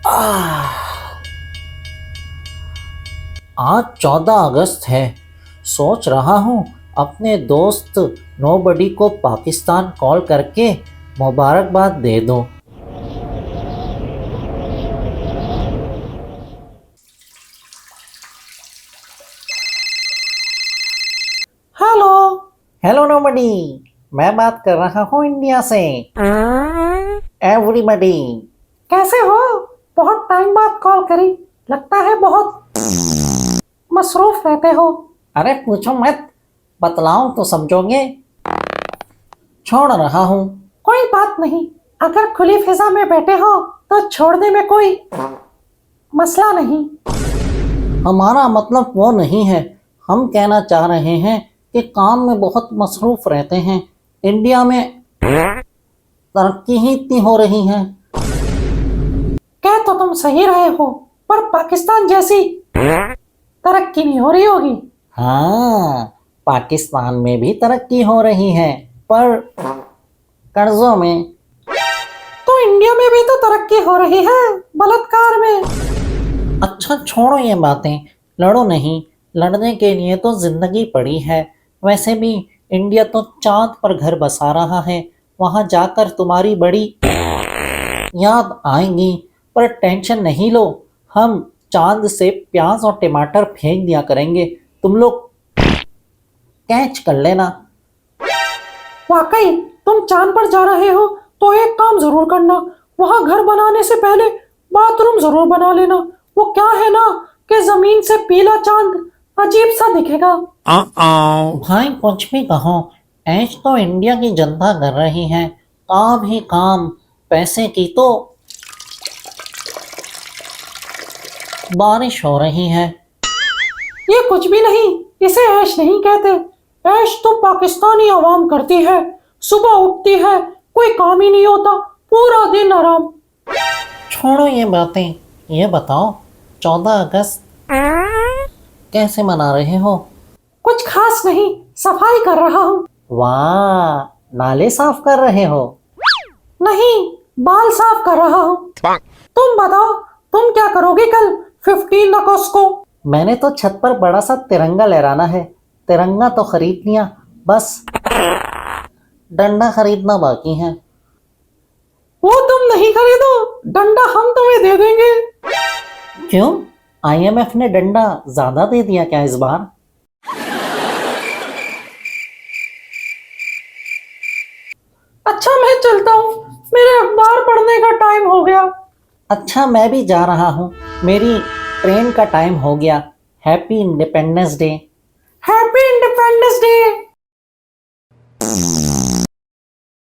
आह, आज 14 अगस्त है। सोच रहा हूँ अपने दोस्त नोबडी को पाकिस्तान कॉल करके मुबारकबाद दे दूँ। हेलो हेलो नोबडी, मैं बात कर रहा हूँ इंडिया से। एवरीबडी, कैसे हो? बहुत टाइम बाद कॉल करी, लगता है बहुत मसरूफ रहते हो। अरे पूछो मत, बतलाऊं तो समझोगे। छोड़ रहा हूँ। कोई बात नहीं, अगर खुली फिजा में बैठे हो तो छोड़ने में कोई मसला नहीं। हमारा मतलब वो नहीं है, हम कहना चाह रहे हैं कि काम में बहुत मसरूफ रहते हैं। इंडिया में तरक्की ही इतनी हो रही है। कह तो तुम सही रहे हो, पर पाकिस्तान जैसी तरक्की नहीं हो रही होगी। हाँ, पाकिस्तान में भी तरक्की हो रही है, पर कर्जों में। तो इंडिया में भी तो तरक्की हो रही है, बलात्कार में। अच्छा छोड़ो ये बातें, लड़ो नहीं। लड़ने के लिए तो जिंदगी पड़ी है। वैसे भी इंडिया तो चांद पर घर बसा रहा है, वहां जाकर तुम्हारी बड़ी याद आएंगी। पर टेंशन नहीं लो, हम चांद से प्याज और टमाटर फेंक दिया करेंगे, तुम लोग कैच कर लेना। वाकई तुम चांद पर जा रहे हो तो एक काम जरूर करना, वहां घर बनाने से पहले बाथरूम जरूर बना लेना। वो क्या है ना कि जमीन से पीला चांद अजीब सा दिखेगा। भाई कुछ भी कहो, ऐश तो इंडिया की जनता कर रही है, काम ही काम। पैसे की तो बारिश हो रही है। ये कुछ भी नहीं, इसे ऐश नहीं कहते। ऐश तो पाकिस्तानी आवाम करती है। सुबह उठती है, कोई काम ही नहीं होता, पूरा दिन आराम। छोड़ो ये बातें, ये बताओ 14 अगस्त कैसे मना रहे हो? कुछ खास नहीं, सफाई कर रहा हूँ। वाह, नाले साफ कर रहे हो? नहीं, बाल साफ कर रहा हूँ। तुम बताओ, तुम क्या करोगे कल 15 अगस्त को? मैंने तो छत पर बड़ा सा तिरंगा लहराना है। तिरंगा तो खरीद लिया, बस डंडा खरीदना बाकी है। वो तुम नहीं खरीदो, डंडा हम तुम्हें दे देंगे। क्यों, IMF ने डंडा ज्यादा दे दिया क्या इस बार? अच्छा मैं चलता हूँ, मेरे अखबार पढ़ने का टाइम हो गया। अच्छा मैं भी जा रहा हूँ, मेरी ट्रेन का टाइम हो गया। Happy independence day.